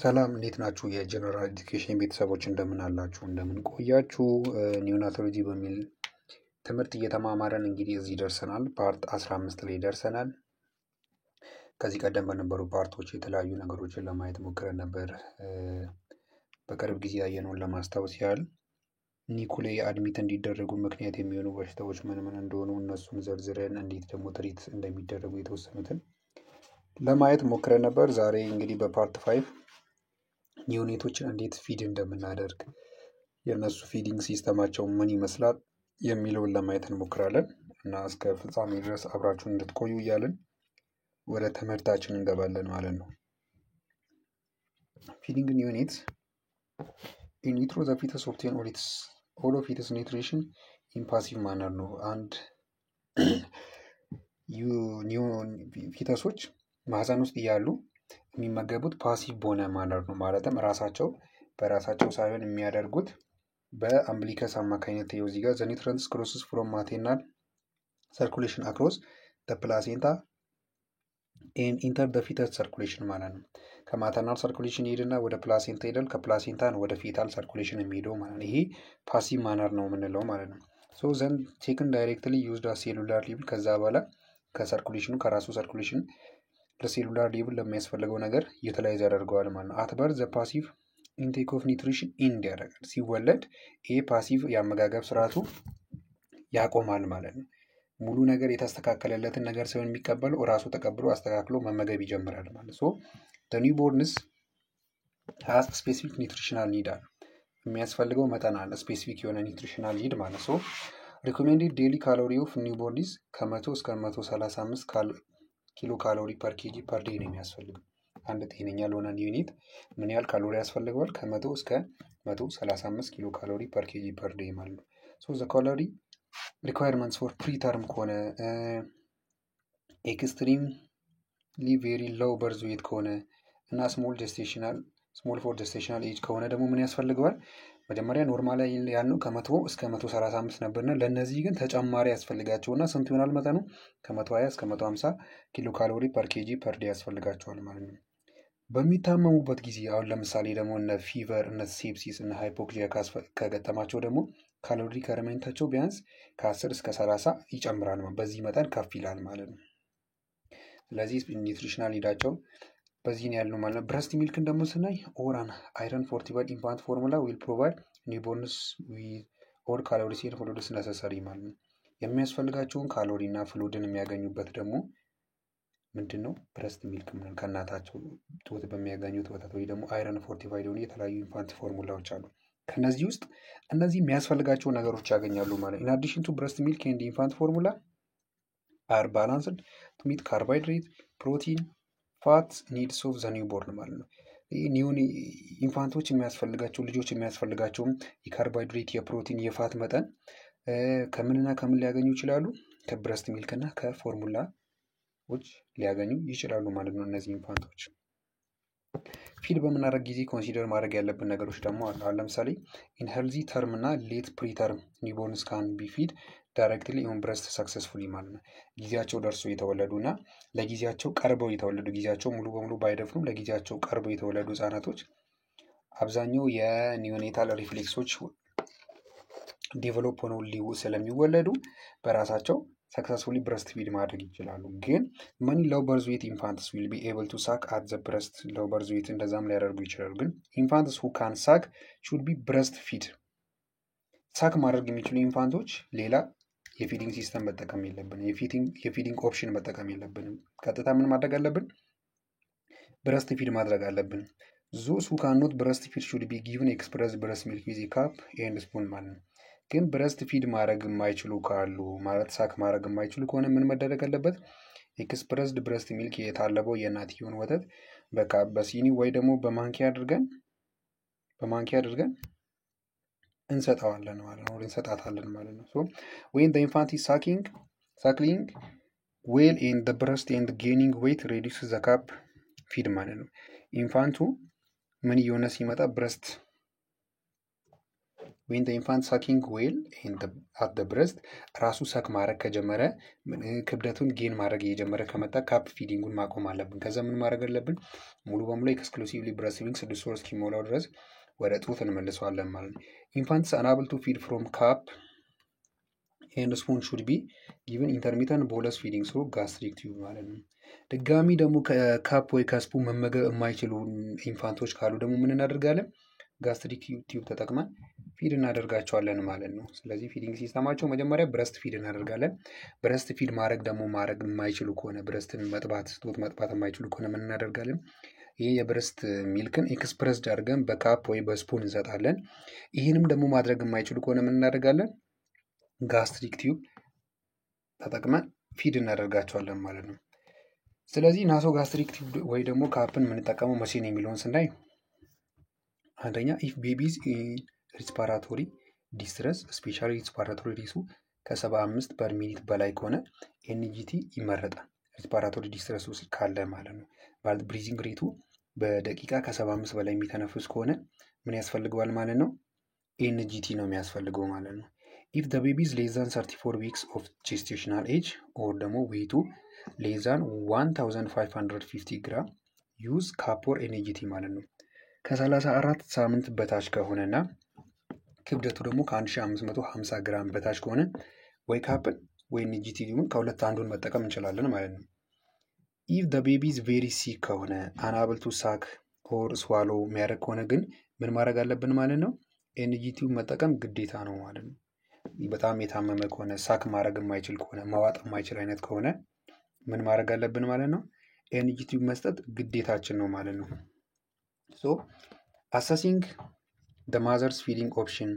ሰላም እንዴት ናችሁ? የጀነራል ኤዱኬሽን ቤተሰቦች እንደምን አላችሁ? እንደምን ቆያችሁ? ኒዮናቶሎጂ በሚል ትምህርት እየተማማረን እንግዲህ እዚህ ደርሰናል። ፓርት 15 ላይ ደርሰናል። ከዚህ ቀደም በነበሩ ፓርቶች የተለያዩ ነገሮችን ለማየት ሞክረን ነበር። በቅርብ ጊዜ ያየነውን ለማስታወስ ያህል ኒኩ ላይ አድሚት እንዲደረጉ ምክንያት የሚሆኑ በሽታዎች ምን ምን እንደሆኑ እነሱን ዘርዝረን እንዴት ደግሞ ትሪት እንደሚደረጉ የተወሰኑትን ለማየት ሞክረን ነበር። ዛሬ እንግዲህ በፓርት 5 ኒዮኔቶችን እንዴት ፊድ እንደምናደርግ የእነሱ ፊዲንግ ሲስተማቸው ምን ይመስላል የሚለውን ለማየት እንሞክራለን እና እስከ ፍጻሜ ድረስ አብራችሁን እንድትቆዩ እያልን ወደ ትምህርታችን እንገባለን ማለት ነው። ፊዲንግ ኒዮኔትስ ኢን ዩትሮ ዘ ፊተስ ኦብቴን ኦል ኦፍ ኢትስ ኒውትሪሽን ኢን ፓሲቭ ማነር ነው። አንድ ፊተሶች ማህፀን ውስጥ እያሉ የሚመገቡት ፓሲቭ በሆነ ማነር ነው። ማለትም በራሳቸው ሳይሆን የሚያደርጉት በአምብሊከስ አማካኝነት ነው። እዚህ ጋር ዘ ኒውትረንትስ ክሮስስ ፍሮም ማቴርናል ሰርኩሌሽን አክሮስ ዘ ፕላሴንታ ኤንድ ኢንተር ዘ ፊተስ ሰርኩሌሽን ማለት ነው። ከማተርናል ሰርኩሌሽን ይሄድና ወደ ፕላሴንታ ይሄዳል። ከፕላሴንታ ነው ወደ ፊታል ሰርኩሌሽን የሚሄደው ማለት ነው። ይሄ ፓሲቭ ማነር ነው የምንለው ማለት ነው። ሶ ዘን ቴክን ዳይሬክትሊ ዩዝድ አስ ሴሉላር ሌቭል ከዛ በኋላ ከሰርኩሌሽኑ ከራሱ ሰርኩሌሽን ለሴሉላር ሌቭል ለሚያስፈልገው ነገር ዩቲላይዝ ያደርገዋል ማለት ነው። አትበር ዘ ፓሲቭ ኢንቴክ ኦፍ ኒውትሪሽን ኢንድ ያደርጋል። ሲወለድ ይሄ ፓሲቭ የአመጋገብ ስርዓቱ ያቆማል ማለት ነው። ሙሉ ነገር የተስተካከለለትን ነገር ሳይሆን የሚቀበለው ራሱ ተቀብሎ አስተካክሎ መመገብ ይጀምራል ማለት ሶ ዘ ኒውቦርንስ ሃዝ ስፔሲፊክ ኒውትሪሽናል ኒድ አለ። የሚያስፈልገው መጠን አለ፣ ስፔሲፊክ የሆነ ኒውትሪሽናል ኒድ ማለት ሶ ሪኮሜንድድ ዴይሊ ካሎሪ ኦፍ ኒውቦርንስ ከ100 እስከ 135 ኪሎ ካሎሪ ፐር ኬጂ ፐር ዴይ ነው የሚያስፈልገው። አንድ ጤነኛ ለሆነ ኒዮኔት ምን ያህል ካሎሪ ያስፈልገዋል? ከ100 እስከ 135 ኪሎ ካሎሪ ፐር ኬጂ ፐር ዴይ ማለት ነው። ሶ ዘ ካሎሪ ሪኳየርመንትስ ፎር ፕሪተርም ከሆነ ኤክስትሪምሊ ቬሪ ሎው በርዝ ዌት ከሆነ እና ስሞል ፎር ጀስቴሽናል ኤጅ ከሆነ ደግሞ ምን ያስፈልገዋል? መጀመሪያ ኖርማል ያልነው ከ100 እስከ 135 ነበርና ለእነዚህ ግን ተጨማሪ ያስፈልጋቸውና ስንት ይሆናል መጠኑ? ከ120 እስከ 150 ኪሎ ካሎሪ ፐር ኬጂ ፐር ዴይ ያስፈልጋቸዋል ማለት ነው። በሚታመሙበት ጊዜ አሁን ለምሳሌ ደግሞ እነ ፊቨር፣ እነ ሴፕሲስ፣ እነ ሃይፖክሲያ ከገጠማቸው ደግሞ ካሎሪ ሪኳየርመንታቸው ቢያንስ ከ10 እስከ 30 ይጨምራል ማለት በዚህ መጠን ከፍ ይላል ማለት ነው። ስለዚህ ኒውትሪሽናል ኒዳቸው በዚህ ነው ያለው ማለት ነው። ብረስት ሚልክን ደግሞ ስናይ ኦራን አይረን ፎርቲፋይድ ኢንፋንት ፎርሙላ ዊል ፕሮቫይድ ኒውቦርንስ ዊዝ ኦል ካሎሪስ ኤንድ ፍሉይድስ ነሰሰሪ ማለት ነው። የሚያስፈልጋቸውን ካሎሪ እና ፍሉይድን የሚያገኙበት ደግሞ ምንድን ነው? ብረስት ሚልክ ምን ከእናታቸው ጡት በሚያገኙት ወተት ወይ ደግሞ አይረን ፎርቲፋይድ የሆኑ የተለያዩ ኢንፋንት ፎርሙላዎች አሉ። ከነዚህ ውስጥ እነዚህ የሚያስፈልጋቸው ነገሮች ያገኛሉ ማለት ነው። ኢን አዲሽን ቱ ብረስት ሚልክ ኤንድ ኢንፋንት ፎርሙላ አር ባላንስድ ቱ ሚት ካርቦሃይድሬት፣ ፕሮቲን፣ ፋት ኒድስ ኦፍ ዘ ኒውቦርን ማለት ነው። ኒውን ኢንፋንቶች የሚያስፈልጋቸው ልጆች የሚያስፈልጋቸውም የካርቦሃይድሬት፣ የፕሮቲን፣ የፋት መጠን ከምንና ከምን ሊያገኙ ይችላሉ? ከብረስት ሚልክ እና ከፎርሙላዎች ሊያገኙ ይችላሉ ማለት ነው። እነዚህ ኢንፋንቶች ፊድ በምናደርግ ጊዜ ኮንሲደር ማድረግ ያለብን ነገሮች ደግሞ አሉ። ለምሳሌ ኢን ሄልዚ ተርም እና ሌት ፕሪተርም ኒውቦርንስ ካን ቢ ፊድ ዳይሬክትሊ ኦን ብረስት ሰክሰስፉሊ ማለት ነው። ጊዜያቸው ደርሶ የተወለዱ እና ለጊዜያቸው ቀርበው የተወለዱ ጊዜያቸው ሙሉ በሙሉ ባይደፍኑም ለጊዜያቸው ቀርበው የተወለዱ ህጻናቶች አብዛኛው የኒዮኔታል ሪፍሌክሶች ዴቨሎፕ ሆነው ስለሚወለዱ በራሳቸው ሰክሰስፉሊ ብረስት ፊድ ማድረግ ይችላሉ። ግን መኒ ሎው በርዝ ዌት ኢንፋንትስ ዊል ቢ ኤብል ቱ ሳክ አት ዘ ብረስት ሎው በርዝ ዌት እንደዛም ሊያደርጉ ይችላሉ። ግን ኢንፋንትስ ሁ ካን ሳክ ሹድ ቢ ብረስት ፊድ ሳክ ማድረግ የሚችሉ ኢንፋንቶች ሌላ የፊዲንግ ሲስተም መጠቀም የለብንም። የፊዲንግ ኦፕሽን መጠቀም የለብንም። ቀጥታ ምን ማድረግ አለብን? ብረስት ፊድ ማድረግ አለብን። ዞስ ሁ ካን ኖት ብረስት ፊድ ሹድ ቢ ጊቭን ኤክስፕረስ ብረስት ሚልክ ዊዝ ካፕ ኤንድ ስፑን ማለት ነው። ግን ብረስት ፊድ ማድረግ የማይችሉ ካሉ ማለት ሳክ ማድረግ የማይችሉ ከሆነ ምን መደረግ አለበት? ኤክስፕረስድ ብረስት ሚልክ የታለበው የእናትየውን ወተት በቃ በሲኒ ወይ ደግሞ በማንኪያ አድርገን እንሰጣዋለን ማለት ነው። እንሰጣታለን ማለት ነው። ሶ ዌን ዘ ኢንፋንት ኢዝ ሳክሊንግ ዌል ኤንድ ዘ ብረስት ኤንድ ጌኒንግ ዌይት ሬዲዩስ ዘ ካፕ ፊድ ማለት ነው። ኢንፋንቱ ምን እየሆነ ሲመጣ ብረስት when the infant sucking well at the breast ራሱ ሰክ ማድረግ ከጀመረ ክብደቱን ጌን ማድረግ እየጀመረ ከመጣ ካፕ ፊዲንጉን ማቆም አለብን። ከዛ ምን ማድረግ አለብን? ሙሉ በሙሉ ኤክስክሉሲቭሊ ብረስት ፊዲንግ 6 ወር እስኪሞላው ድረስ ወደ ጡት እንመልሰዋለን ማለት ነው። ኢንፋንትስ unable to feed from cup and spoon should be given intermittent bolus feeding through gastric tube ማለት ነው። ድጋሚ ደግሞ ከካፕ ወይ ከስፑን መመገብ የማይችሉ ኢንፋንቶች ካሉ ደግሞ ምን እናደርጋለን? ጋስትሪክ ቲዩብ ተጠቅመን ፊድ እናደርጋቸዋለን ማለት ነው። ስለዚህ ፊዲንግ ሲስተማቸው መጀመሪያ ብረስት ፊድ እናደርጋለን። ብረስት ፊድ ማድረግ የማይችሉ ከሆነ ብረስትን መጥባት ጡት መጥባት የማይችሉ ከሆነ ምን እናደርጋለን? ይሄ የብረስት ሚልክን ኤክስፕረስድ አድርገን በካፕ ወይ በስፑን እንሰጣለን። ይህንም ደግሞ ማድረግ የማይችሉ ከሆነ ምን እናደርጋለን? ጋስትሪክ ቲዩብ ተጠቅመን ፊድ እናደርጋቸዋለን ማለት ነው። ስለዚህ ናሶ ጋስትሪክ ቲዩብ ወይ ደግሞ ካፕን የምንጠቀመው መቼ ነው የሚለውን ስናይ አንደኛ ኢፍ ቤቢዝ ሪስፓራቶሪ ዲስትረስ ስፔሻሊ ሪስፓራቶሪ ሪሱ ከ75 ፐር ሚኒት በላይ ከሆነ ኤንጂቲ ይመረጣል። ሪስፓራቶሪ ዲስትረስ ውስጥ ካለ ማለት ነው። ማለት ብሪዚንግ ሬቱ በደቂቃ ከ75 በላይ የሚተነፍስ ከሆነ ምን ያስፈልገዋል ማለት ነው? ኤንጂቲ ነው የሚያስፈልገው ማለት ነው። ኢፍ ዘ ቤቢ ኢዝ ሌስ ዛን 34 ዊክስ ኦፍ ጄስቴሽናል ኤጅ ኦር ደግሞ ዌይቱ ሌስ ዛን 1550 ግራም ዩዝ ካፕ ኦር ኤንጂቲ ማለት ነው። ከ34 ሳምንት በታች ከሆነና ክብደቱ ደግሞ ከ1550 ግራም በታች ከሆነ ወይ ካፕን ወይ ኤንጂቲ ከሁለት አንዱን መጠቀም እንችላለን ማለት ነው። ኢፍ ዘ ቤቢ ኢዝ ቬሪ ሲክ ከሆነ አንአብል ቱ ሳክ ኦር ስዋሎ የሚያደርግ ከሆነ ግን ምን ማድረግ አለብን ማለት ነው? ኤንጂቲውን መጠቀም ግዴታ ነው ማለት ነው። በጣም የታመመ ከሆነ ሳክ ማድረግ የማይችል ከሆነ መዋጥ የማይችል አይነት ከሆነ ምን ማድረግ አለብን ማለት ነው? ኤንጂቲውን መስጠት ግዴታችን ነው ማለት ነው። ሶ አሰሲንግ the mother's feeding option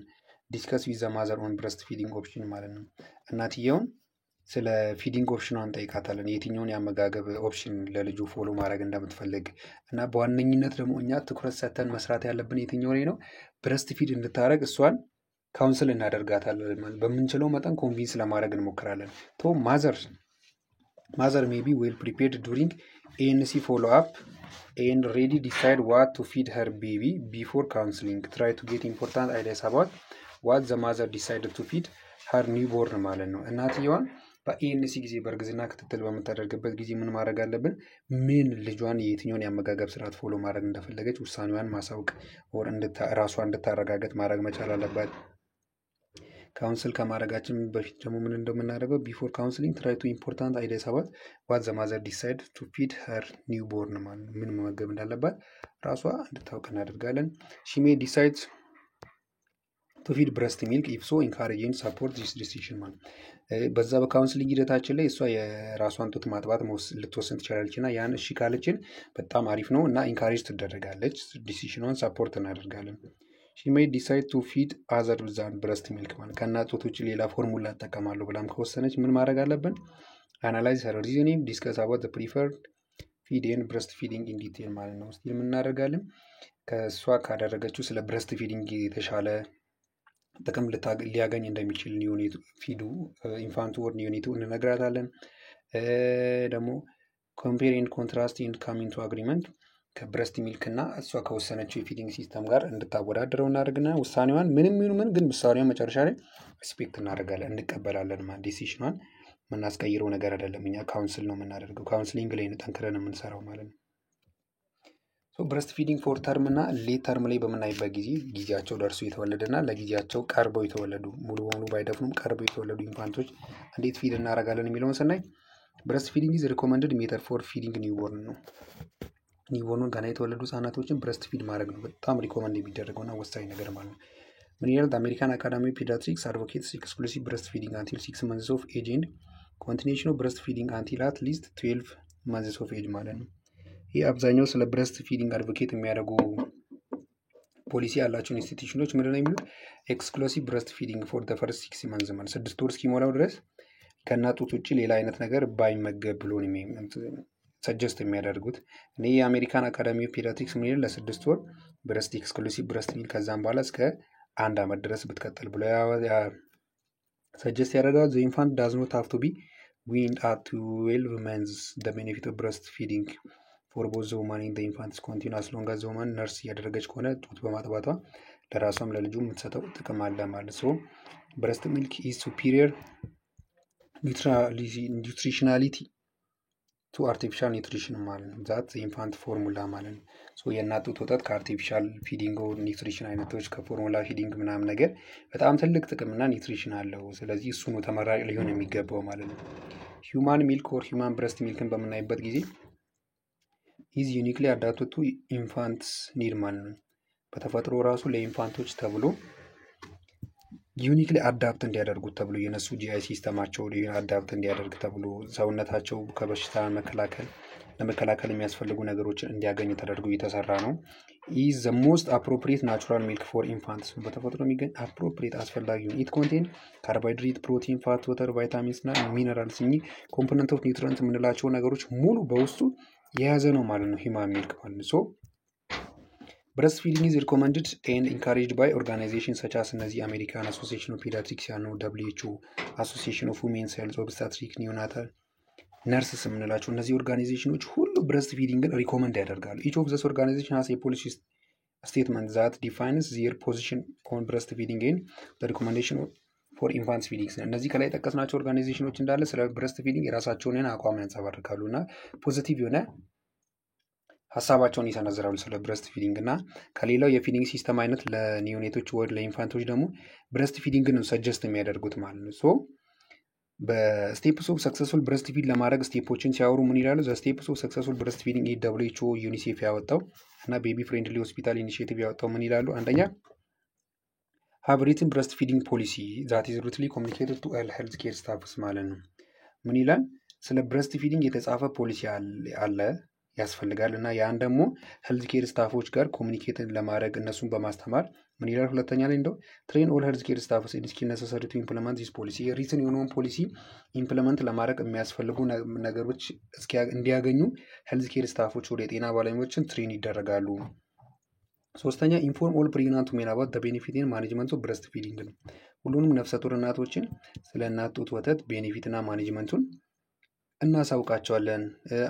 discuss with the mother on breast feeding option ማለት ነው። እናትየውን ስለ ፊዲንግ ኦፕሽኗን እንጠይቃታለን። የትኛውን የአመጋገብ ኦፕሽን ለልጁ ፎሎ ማድረግ እንደምትፈልግ እና በዋነኝነት ደግሞ እኛ ትኩረት ሰጥተን መስራት ያለብን የትኛው ላይ ነው? ብረስት ፊድ እንድታደረግ እሷን ካውንስል እናደርጋታለን። በምንችለው መጠን ኮንቪንስ ለማድረግ እንሞክራለን። ቶ ማዘር ሜቢ ዌል ፕሪፔርድ ዱሪንግ ANC follow up and ready decide what to feed her baby before counseling. Try to get important ideas about what the mother decided to feed her newborn ማለት ነው። እናትየዋን በኤንሲ ጊዜ በእርግዝና ክትትል በምታደርግበት ጊዜ ምን ማድረግ አለብን? ምን ልጇን የትኛውን የአመጋገብ ስርዓት ፎሎ ማድረግ እንደፈለገች ውሳኔዋን ማሳወቅ ወር ራሷ እንድታረጋገጥ ማድረግ መቻል አለባት። ካውንስል ከማድረጋችን በፊት ደግሞ ምን እንደምናደርገው ቢፎር ካውንስሊንግ ትራይ ቱ ኢምፖርታንት አይዲያስ አባት ዋት ዘ ማዘር ዲሳይድ ቱ ፊድ ሄር ኒው ቦርን ማለት ምን መመገብ እንዳለባት ራሷ እንድታውቅ እናደርጋለን። ሺ ሜይ ዲሳይድ ቱ ፊድ ብረስት ሚልክ ኢፍ ሶ ኢንካሬጂንግ ሰፖርት ዲስ ዲሲሽን ማለት በዛ በካውንስሊንግ ሂደታችን ላይ እሷ የራሷን ጡት ማጥባት ልትወስን ትችላለች እና ያን እሺ ካለችን በጣም አሪፍ ነው እና ኢንካሬጅ ትደረጋለች። ዲሲሽኗን ሰፖርት እናደርጋለን። ሺ ሜይ ዲሳይድ ቱ ፊድ አዘር ዛን ብረስት ሚልክ ማለት ከእናት ጡት ውጭ ሌላ ፎርሙላ እጠቀማለሁ ብላም ከወሰነች ምን ማድረግ አለብን? አናላይዝ ሄር ሪዝኒንግ ዲስከስ አባውት ዘ ፕሪፈርድ ፊድ ኤንድ ብረስት ፊዲንግ ኢን ዲቴል ማለት ነው። ስቲል ምን እናደርጋለን? ከእሷ ካደረገችው ስለ ብረስት ፊዲንግ የተሻለ ጥቅም ሊያገኝ እንደሚችል ኒዮኔቱ ፊዱ ኢንፋንቱ ወር ኒዮኔቱ እንነግራታለን። ደግሞ ኮምፔር ኤንድ ኮንትራስት ኤንድ ካሚንግ ቱ አግሪመንት ከብረስት ሚልክ እና እሷ ከወሰነችው የፊዲንግ ሲስተም ጋር እንድታወዳደረው እናደርግና ውሳኔዋን ምንም ይሁን ምን ግን ውሳኔዋን መጨረሻ ላይ ሪስፔክት እናደርጋለን እንቀበላለን ማለት ዲሲሽኗን የምናስቀይረው ነገር አይደለም። እኛ ካውንስል ነው የምናደርገው። ካውንስሊንግ ላይ ጠንክረን የምንሰራው ማለት ነው። ብረስት ፊዲንግ ፎር ተርም እና ሌት ተርም ላይ በምናይበት ጊዜ ጊዜያቸው ደርሶ የተወለደና ለጊዜያቸው ቀርበው የተወለዱ ሙሉ በሙሉ ባይደፍኑም ቀርበው የተወለዱ ኢንፋንቶች እንዴት ፊድ እናደርጋለን የሚለውን ስናይ ብረስት ፊዲንግ ኢዝ ሪኮመንድድ ሜተድ ፎር ፊዲንግ ኒውቦርን ነው። ኒውቦርን ገና የተወለዱ ህጻናቶችን ብረስት ፊድ ማድረግ ነው በጣም ሪኮመንድ የሚደረገውና ወሳኝ ነገር ማለት ነው። ምን ይላል? አሜሪካን አካዳሚ ኦፍ ፔዲያትሪክስ አድቮኬትስ ኤክስክሉሲቭ ብረስት ፊዲንግ አንቲል 6 months ኦፍ ኤጅ ኤንድ ኮንቲኒዩሽን ኦፍ ብረስት ፊዲንግ አንቲል አት ሊስት 12 months ኦፍ ኤጅ ማለት ነው። ይህ አብዛኛው ስለ ብረስት ፊዲንግ አድቮኬት የሚያደርጉ ፖሊሲ ያላቸው ኢንስቲትዩሽኖች ምንድን ነው የሚሉት? ኤክስክሉሲቭ ብረስት ፊዲንግ ፎር ዘ ፈርስት 6 months ማለት 6 ወር እስኪሞላው ድረስ ከእናት ጡት ውጭ ሌላ አይነት ነገር ባይመገብ ብሎ ሰጀስት የሚያደርጉት። እኔ የአሜሪካን አካዳሚ ኦፍ ፔዲያትሪክስ ምን ይላል? ለ6 ወር ብረስት ኤክስክሉሲቭ ብረስት ሚል ከዛም በኋላ እስከ 1 ዓመት ድረስ ብትቀጥል ብሎ ሰጀስት ያደርጋል። ዘ ኢንፋንት ዳዝ ኖት ሃቭ ቱ ቢ ዊንድ አት 12 months ዘ ቤኔፊት ኦፍ ብረስት ፊዲንግ ፎር ቦዝ ዘ ውማን ኢን ዘ ኢንፋንትስ ኮንቲኒው አስ ሎንግ አዝ ዘ ውማን ነርስ እያደረገች ከሆነ ጡት በማጥባቷ ለራሷም ለልጁ የምትሰጠው ጥቅም አለ ማለት ነው። ብረስት ሚልክ ኢዝ ሱፒሪየር ኒውትሪሽናሊቲ ቱ አርቲፊሻል ኒውትሪሽን ማለት ነው። ዛት ኢንፋንት ፎርሙላ ማለት ነው። የእናት ጡት ወተት ከአርቲፊሻል ፊዲንግ ኒውትሪሽን አይነቶች ከፎርሙላ ፊዲንግ ምናምን ነገር በጣም ትልቅ ጥቅምና ኒውትሪሽን አለው። ስለዚህ እሱ ነው ተመራጭ ሊሆን የሚገባው ማለት ነው። ሂውማን ሚልክ ኦር ሂውማን ብረስት ሚልክን በምናይበት ጊዜ ኢዝ ዩኒክሊ አዳፕትድ ቱ ኢንፋንትስ ኒድ ማለት ነው። በተፈጥሮ ራሱ ለኢንፋንቶች ተብሎ ዩኒክሊ አዳፕት እንዲያደርጉት ተብሎ የነሱ ጂአይ ሲስተማቸው አዳፕት እንዲያደርግ ተብሎ ሰውነታቸው ከበሽታ ለመከላከል የሚያስፈልጉ ነገሮችን እንዲያገኝ ተደርጎ የተሰራ ነው። ኢዝ ዘ ሞስት አፕሮፕሪየት ናቹራል ሚልክ ፎር ኢንፋንትስ በተፈጥሮ የሚገኝ አፕሮፕሪየት አስፈላጊ ነው። ኢት ኮንቴን ካርቦሃይድሬት፣ ፕሮቲን፣ ፋት፣ ወተር፣ ቫይታሚንስ እና ሚነራልስ እኚህ ኮምፖነንት ኦፍ ኒውትሪንት የምንላቸው ነገሮች ሙሉ በውስጡ የያዘ ነው ማለት ነው ሂውማን ሚልክ ማለት ነው። ብረስት ፊዲንግ ኢዝ ሪኮመንድድ ኤንድ ኢንካሬጅድ ባይ ኦርጋናይዜሽን ሰች አስ እነዚህ አሜሪካን አሶሲዬሽን ኦፍ ፒዲያትሪክስ ያልነው WHO፣ አሶሲዬሽን ኦፍ ዊሜንስ ሄልዝ፣ ኦብስታትሪክ ኒዮናታል ነርስስ የምንላቸው እነዚህ ኦርጋናይዜሽኖች ሁሉ ብረስት ፊዲንግን ሪኮመንድ ያደርጋሉ። ኢች ኦፍ ዘስ ኦርጋናይዜሽን ሃዝ ኤ ፖሊሲ ስቴትመንት ዛት ዲፋይንስ ዜር ፖዚሽን ኦን ብረስት ፊዲንግ ኤንድ ዘ ሪኮመንዴሽን ፎር ኢንፋንትስ ፊዲንግ። እነዚህ ከላይ የጠቀስናቸው ኦርጋናይዜሽኖች እንዳለ ስለ ብረስት ፊዲንግ የራሳቸውን አቋም ያንጸባርቃሉ እና ፖዚቲቭ የሆነ ሀሳባቸውን ይሰነዝራሉ ስለ ብረስት ፊዲንግ እና ከሌላው የፊዲንግ ሲስተም አይነት ለኒዮኔቶች ወይ ለኢንፋንቶች ደግሞ ብረስት ፊዲንግ ነው ሰጀስት የሚያደርጉት ማለት ነው። በስቴፕስ ኦፍ ሰክሰስፉል ብረስት ፊድ ለማድረግ ስቴፖችን ሲያወሩ ምን ይላሉ? ዘ ስቴፕስ ኦፍ ሰክሰስፉል ብረስት ፊዲንግ WHO ዩኒሴፍ ያወጣው እና ቤቢ ፍሬንድሊ ሆስፒታል ኢኒሺዬቲቭ ያወጣው ምን ይላሉ? አንደኛ ሃቭ ሪትን ብረስት ፊዲንግ ፖሊሲ ዛት ኢዝ ሩትሊ ኮሚኒኬትድ ቱ ኦል ሄልዝ ኬር ስታፍስ ማለት ነው። ምን ይላል? ስለ ብረስት ፊዲንግ የተጻፈ ፖሊሲ አለ ያስፈልጋል እና ያን ደግሞ ሄልዝ ኬር ስታፎች ጋር ኮሚኒኬት ለማድረግ እነሱን በማስተማር ምን ይላል? ሁለተኛ ላይ እንደው ትሬን ኦል ሄልዝ ኬር ስታፍስ ኢን ስኪል ነሰሰሪ ቱ ኢምፕሊመንት ዚስ ፖሊሲ ሪትን የሆነውን ፖሊሲ ኢምፕሊመንት ለማድረግ የሚያስፈልጉ ነገሮች እንዲያገኙ ሄልዝ ኬር ስታፎች ወደ የጤና ባለሙያዎችን ትሬን ይደረጋሉ። ሶስተኛ ኢንፎርም ኦል ፕሬግናንት ዊሜን አባውት ዘ ቤኔፊት ኤንድ ማኔጅመንት ኦፍ ብረስት ፊዲንግ ነው። ሁሉንም ነፍሰ ጡር እናቶችን ስለ እናት ጡት ወተት ቤኔፊት እና ማኔጅመንቱን እናሳውቃቸዋለን።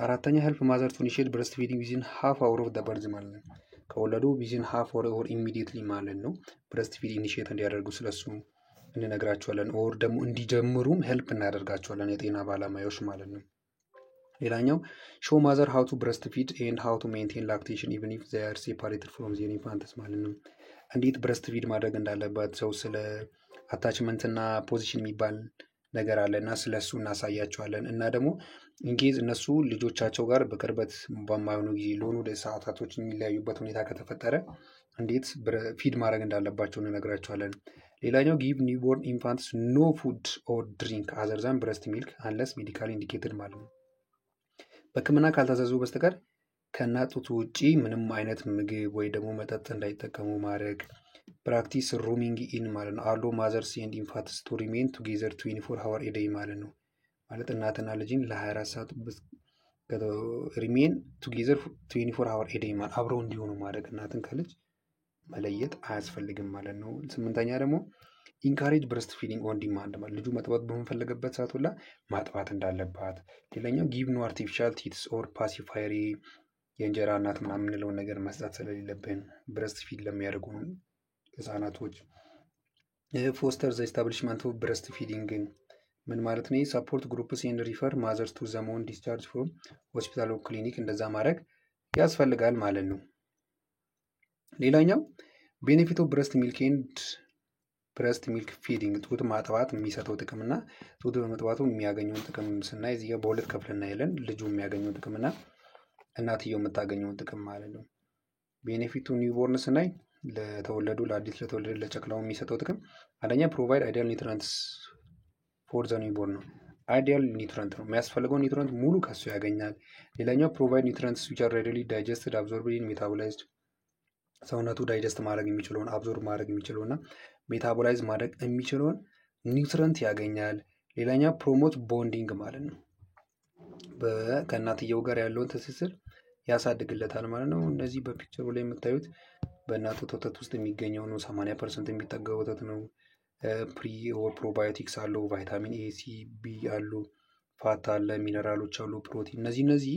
አራተኛ ሄልፕ ማዘር ቱ ኢኒሺየት ብረስት ፊዲንግ ዊዝን ሃፍ አወር ኦፍ ዘ በርዝ ማለት ነው። ከወለዱ ዊዝን ሃፍ አወር ኦር ኢሚዲየትሊ ማለት ነው ብረስት ፊድ ኢኒሺየት እንዲያደርጉ ስለሱ እንነግራቸዋለን። ኦር ደግሞ እንዲጀምሩም ሄልፕ እናደርጋቸዋለን የጤና ባለሙያዎች ማለት ነው። ሌላኛው ሾው ማዘር ሃው ቱ ብረስት ፊድ ኤንድ ሃው ቱ ሜንቴን ላክቴሽን ኢቨን ኢፍ ዜይ አር ሴፓሬትድ ፍሮም ዜር ኢንፋንትስ ማለት ነው። እንዴት ብረስት ፊድ ማድረግ እንዳለባት ሰው ስለ አታችመንት እና ፖዚሽን የሚባል ነገር አለ እና ስለሱ እናሳያቸዋለን። እና ደግሞ ኢንኬዝ እነሱ ልጆቻቸው ጋር በቅርበት በማይሆኑ ጊዜ ለሆኑ ሰዓታቶች የሚለያዩበት ሁኔታ ከተፈጠረ እንዴት ፊድ ማድረግ እንዳለባቸው እንነግራቸዋለን። ሌላኛው ጊቭ ኒውቦርን ኢንፋንትስ ኖ ፉድ ኦር ድሪንክ አዘር ዛን ብረስት ሚልክ አንለስ ሜዲካሊ ኢንዲኬትድ ማለት ነው። በሕክምና ካልታዘዙ በስተቀር ከእናት ጡት ውጪ ምንም አይነት ምግብ ወይ ደግሞ መጠጥ እንዳይጠቀሙ ማድረግ። ፕራክቲስ ሩሚንግ ኢን ማለት ነው። አሎ ማዘርስ ኤንድ ኢንፋንትስ ቱ ሪሜን ቱጌዘር 24 ሃወር ኤ ዴይ ማለት ነው። ማለት እናትና ልጅን ለ24 ሰዓት ሪሜን ቱጌዘር 24 ሃወር ኤ ዴይ ማለት አብረው እንዲሆኑ ማድረግ። እናትን ከልጅ መለየት አያስፈልግም ማለት ነው። ስምንተኛ ደግሞ ኢንካሬጅ ብረስት ፊዲንግ ኦን ዲማንድ ማለት ልጁ መጥባት በምንፈልገበት ሰዓት ሁላ ማጥባት እንዳለባት። ሌላኛው ጊቭ ኖ አርቲፊሻል ቲትስ ኦር ፓሲፋየሪ የእንጀራ እናት ምናምን የምንለውን ነገር መስጠት ስለሌለብን ብረስት ፊድ ለሚያደርጉ ህጻናቶች። ፎስተር ዘ ኤስታብሊሽመንት ኦፍ ብረስት ፊዲንግን ምን ማለት ነው? ሰፖርት ግሩፕስ ኤንድ ሪፈር ማዘርስ ቱ ዘ ሞን ዲስቻርጅ ፍሮም ሆስፒታል ኦር ክሊኒክ እንደዛ ማድረግ ያስፈልጋል ማለት ነው። ሌላኛው ቤኔፊት ኦፍ ብረስት ሚልክ ኤንድ ብረስት ሚልክ ፊዲንግ ጡት ማጥባት የሚሰጠው ጥቅም እና ጡት በመጥባቱ የሚያገኘውን ጥቅም ስናይ እዚህ በሁለት ከፍለን እናያለን። ልጁ የሚያገኘውን ጥቅም እና እናትየው የምታገኘውን ጥቅም ማለት ነው። ቤኔፊቱ ኒውቦርን ስናይ ለተወለዱ ለአዲስ ለተወለደ ለጨቅላው የሚሰጠው ጥቅም አንደኛ ፕሮቫይድ አይዲያል ኒውትረንትስ ፎር ዘ ኒውቦርን ነው። አይዲያል ኒውትረንት ነው የሚያስፈልገው ኒውትረንት ሙሉ ከሱ ያገኛል። ሌላኛው ፕሮቫይድ ኒውትረንትስ ዊች አር ሬዲሊ ዳይጀስትድ አብዞርብድ ሜታቦላይዝድ ሰውነቱ ዳይጀስት ማድረግ የሚችለውን አብዞርብ ማድረግ የሚችለውና ሜታቦላይዝ ማድረግ የሚችለውን ኒውትረንት ያገኛል። ሌላኛው ፕሮሞት ቦንዲንግ ማለት ነው። ከእናትየው ጋር ያለውን ትስስር ያሳድግለታል ማለት ነው። እነዚህ በፒክቸሩ ላይ የምታዩት በእናት ወተት ውስጥ የሚገኘው ነው። 80% የሚጠጋ ወተት ነው። ፕሪ ኦር ፕሮባዮቲክስ አለው። ቫይታሚን ኤ፣ ሲ፣ ቢ አሉ። ፋት አለ፣ ሚነራሎች አሉ፣ ፕሮቲን። እነዚህ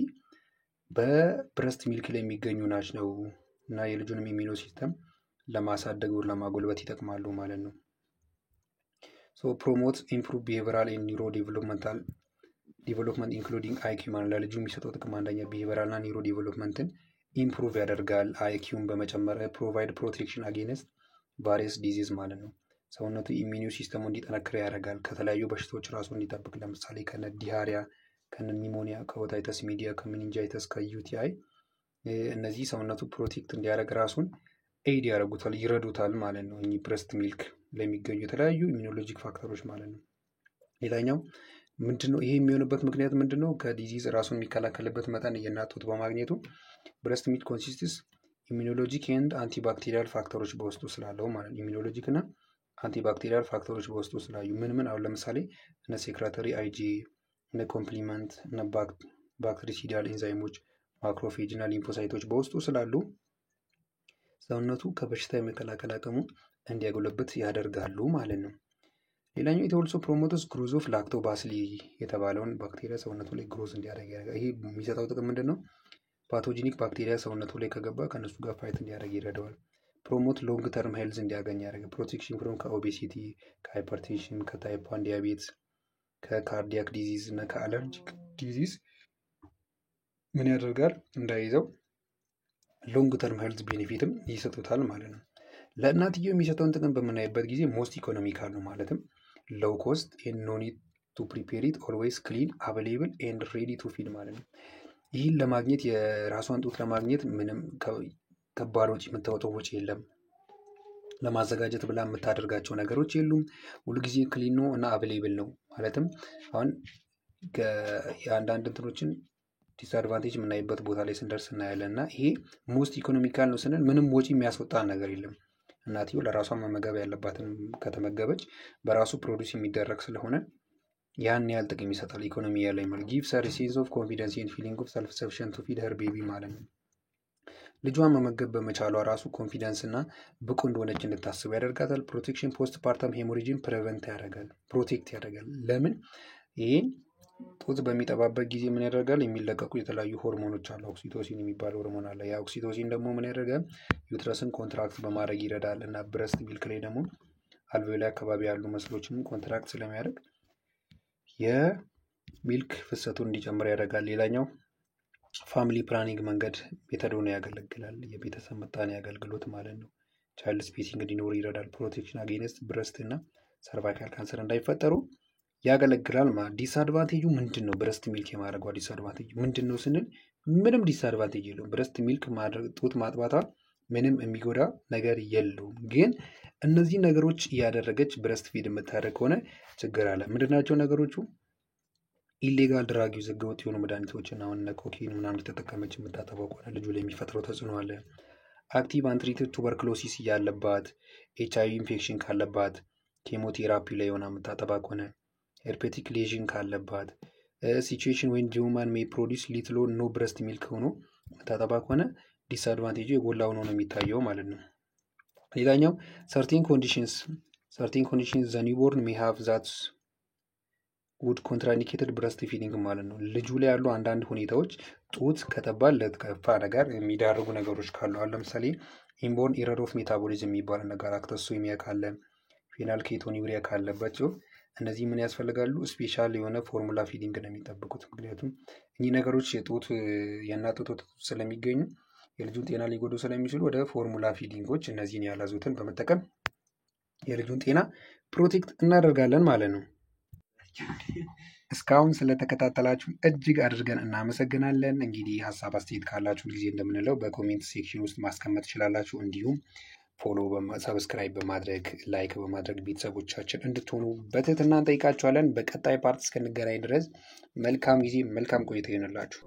በብረስት ሚልክ ላይ የሚገኙ ናቸው እና የልጁንም ኢሚኖ ሲስተም ለማሳደግ ወር ለማጎልበት ይጠቅማሉ ማለት ነው። ሶ ፕሮሞት ኢምፕሩቭ ቢሄቪራል ኤንድ ኒውሮ ዴቨሎፕመንታል ዲቨሎፕመንት ኢንክሉዲንግ አይኪው ማለት ለልጁ የሚሰጠው ጥቅም አንደኛ ቢሄቪራል እና ኒውሮ ዴቨሎፕመንትን ኢምፕሩቭ ያደርጋል። አይኪውን በመጨመር ፕሮቫይድ ፕሮቴክሽን አጌንስት ቫሪየስ ዲዚዝ ማለት ነው። ሰውነቱ ኢሚኒው ሲስተሙ እንዲጠነክር ያደርጋል። ከተለያዩ በሽታዎች ራሱ እንዲጠብቅ ለምሳሌ ከነ ዲሃሪያ፣ ከነ ኒሞኒያ፣ ከኦታይተስ ሚዲያ፣ ከሚኒንጃይተስ፣ ከዩቲአይ እነዚህ ሰውነቱ ፕሮቴክት እንዲያደርግ ራሱን ኤድ ያደርጉታል፣ ይረዱታል ማለት ነው። እኚህ ብረስት ሚልክ ለሚገኙ የተለያዩ ኢሚኖሎጂክ ፋክተሮች ማለት ነው። ሌላኛው ምንድነው ይሄ የሚሆንበት ምክንያት ምንድነው? ከዲዚዝ ራሱን የሚከላከልበት መጠን የእናት ጡት በማግኘቱ ብረስት ሚልክ ኮንሲስትስ ኢሚኖሎጂክ ኤንድ አንቲባክቴሪያል ፋክተሮች በውስጡ ስላለው ማለት ነው። ኢሚኖሎጂክ እና አንቲባክቴሪያል ፋክተሮች በውስጡ ስላዩ ምን አሁን ለምሳሌ እነ ሴክሬተሪ አይጂ፣ እነ ኮምፕሊመንት፣ እነ ባክቴሪሲዲያል ኤንዛይሞች፣ ማክሮፌጅ እና ሊምፎሳይቶች በውስጡ ስላሉ ሰውነቱ ከበሽታ የመከላከል አቅሙ እንዲያጎለብት ያደርጋሉ ማለት ነው። ሌላኛው ኢትኦልሶ ፕሮሞትስ ግሮዝ ኦፍ ላክቶባሲሊ የተባለውን ባክቴሪያ ሰውነቱ ላይ ግሮዝ እንዲያደርግ ያደርጋል። ይሄ የሚሰጠው ጥቅም ምንድን ነው? ፓቶጂኒክ ባክቴሪያ ሰውነቱ ላይ ከገባ ከእነሱ ጋር ፋይት እንዲያደርግ ይረዳዋል። ፕሮሞት ሎንግ ተርም ሄልዝ እንዲያገኝ ያደርጋል። ፕሮቴክሽን ፍሮም ከኦቤሲቲ፣ ከሃይፐርቴንሽን፣ ከታይፕ 1 ዲያቤትስ፣ ከካርዲያክ ዲዚዝ እና ከአለርጂክ ዲዚዝ ምን ያደርጋል? እንዳይዘው ሎንግ ተርም ሄልዝ ቤኔፊትም ይሰጡታል ማለት ነው። ለእናትየው የሚሰጠውን ጥቅም በምናይበት ጊዜ ሞስት ኢኮኖሚካል ነው። ማለትም ሎው ኮስት ኤንድ ኖ ኒድ ቱ ፕሪፔር ኢት ኦልዌይስ ክሊን አቬሌብል ኤንድ ሬዲ ቱ ፊድ ማለት ነው። ይህን ለማግኘት የራሷን ጡት ለማግኘት ምንም ከባድ ወጪ የምታወጣው ወጪ የለም። ለማዘጋጀት ብላ የምታደርጋቸው ነገሮች የሉም። ሁልጊዜ ክሊን ነው እና አቬሌብል ነው። ማለትም አሁን የአንዳንድ እንትኖችን ዲስአድቫንቴጅ የምናይበት ቦታ ላይ ስንደርስ እናያለን። እና ይሄ ሞስት ኢኮኖሚካል ነው ስንል ምንም ወጪ የሚያስወጣ ነገር የለም። እናትየው ለራሷ መመገብ ያለባትን ከተመገበች በራሱ ፕሮዲስ የሚደረግ ስለሆነ ያን ያህል ጥቅም ይሰጣል። ኢኮኖሚ ያለ ይማል ጊቭስ ሄር ሴንስ ኦፍ ኮንፊደንስ ኤንድ ፊሊንግ ኦፍ ሰልፍ ሰፊሽንት ቱ ፊድ ሄር ቤቢ ማለት ነው። ልጇን መመገብ በመቻሏ ራሱ ኮንፊደንስ እና ብቁ እንደሆነች እንድታስብ ያደርጋታል። ፕሮቴክሽን ፖስት ፓርተም ሄሞሬጅን ፕሬቨንት ያደርጋል፣ ፕሮቴክት ያደርጋል። ለምን? ይህን ጡት በሚጠባበት ጊዜ ምን ያደርጋል? የሚለቀቁ የተለያዩ ሆርሞኖች አሉ። ኦክሲቶሲን የሚባል ሆርሞን አለ። ያ ኦክሲቶሲን ደግሞ ምን ያደርጋል? ዩትረስን ኮንትራክት በማድረግ ይረዳል። እና ብረስት ሚልክ ላይ ደግሞ አልቬኦላይ አካባቢ ያሉ መስሎችን ኮንትራክት ስለሚያደርግ የሚልክ ፍሰቱን እንዲጨምር ያደርጋል። ሌላኛው ፋሚሊ ፕላኒንግ መንገድ ሜተድ ሆኖ ያገለግላል። የቤተሰብ ምጣኔ አገልግሎት ማለት ነው። ቻይልድ ስፔሲንግ እንዲኖር ይረዳል። ፕሮቴክሽን አጌንስት ብረስት እና ሰርቫይካል ካንሰር እንዳይፈጠሩ ያገለግላል። ዲስአድቫንቴጁ ምንድን ነው? ብረስት ሚልክ የማድረጓ ዲስአድቫንቴጁ ምንድን ነው ስንል ምንም ዲስአድቫንቴጅ የለውም። ብረስት ሚልክ ጡት ማጥባቷ ምንም የሚጎዳ ነገር የለውም። ግን እነዚህ ነገሮች እያደረገች ብረስት ፊድ የምታደርግ ከሆነ ችግር አለ። ምንድናቸው ነገሮቹ? ኢሌጋል ድራግ ዩዝ፣ ህገወጥ የሆኑ መድኃኒቶችን አሁን እነ ኮኬን ምናምን የተጠቀመች የምታጠባው ከሆነ ልጁ ላይ የሚፈጥረው ተጽዕኖ አለ። አክቲቭ አንትሪትድ ቱበርክሎሲስ ያለባት፣ ኤችአይቪ ኢንፌክሽን ካለባት፣ ኬሞቴራፒ ላይ የሆነ የምታጠባ ከሆነ፣ ሄርፔቲክ ሌዥን ካለባት፣ ሲቹዌሽን ወይም ሂውማን ሜይ ፕሮዲስ ሊትል ኦር ኖ ብረስት ሚልክ ሆኖ የምታጠባ ከሆነ ዲስአድቫንቴጁ የጎላ ሆኖ ነው የሚታየው ማለት ነው። ሌላኛው ሰርቴን ኮንዲሽንስ ዘ ኒውቦርን ሜይ ሃቭ ዛት ውድ ኮንትራኢንዲኬትድ ብረስት ፊዲንግ ማለት ነው። ልጁ ላይ ያሉ አንዳንድ ሁኔታዎች ጡት ከጠባል ለከፋ ነገር የሚዳርጉ ነገሮች ካሉ አሁን ለምሳሌ ኢንቦርን ኤረር ኦፍ ሜታቦሊዝም የሚባል ነገር አክቶሶሚያ ካለ፣ ፌናል ኬቶኒውሪያ ካለባቸው እነዚህ ምን ያስፈልጋሉ? ስፔሻል የሆነ ፎርሙላ ፊዲንግ ነው የሚጠብቁት። ምክንያቱም እኚህ ነገሮች የእናት ጡት ስለሚገኙ የልጁን ጤና ሊጎዱ ስለሚችሉ ወደ ፎርሙላ ፊዲንጎች እነዚህን ያላዙትን በመጠቀም የልጁን ጤና ፕሮቴክት እናደርጋለን ማለት ነው። እስካሁን ስለተከታተላችሁ እጅግ አድርገን እናመሰግናለን። እንግዲህ ሀሳብ አስተያየት ካላችሁ ጊዜ እንደምንለው በኮሜንት ሴክሽን ውስጥ ማስቀመጥ ትችላላችሁ። እንዲሁም ፎሎ፣ ሰብስክራይብ በማድረግ ላይክ በማድረግ ቤተሰቦቻችን እንድትሆኑ በትህትና እንጠይቃችኋለን። በቀጣይ ፓርት እስክንገናኝ ድረስ መልካም ጊዜ፣ መልካም ቆይታ ይሆንላችሁ።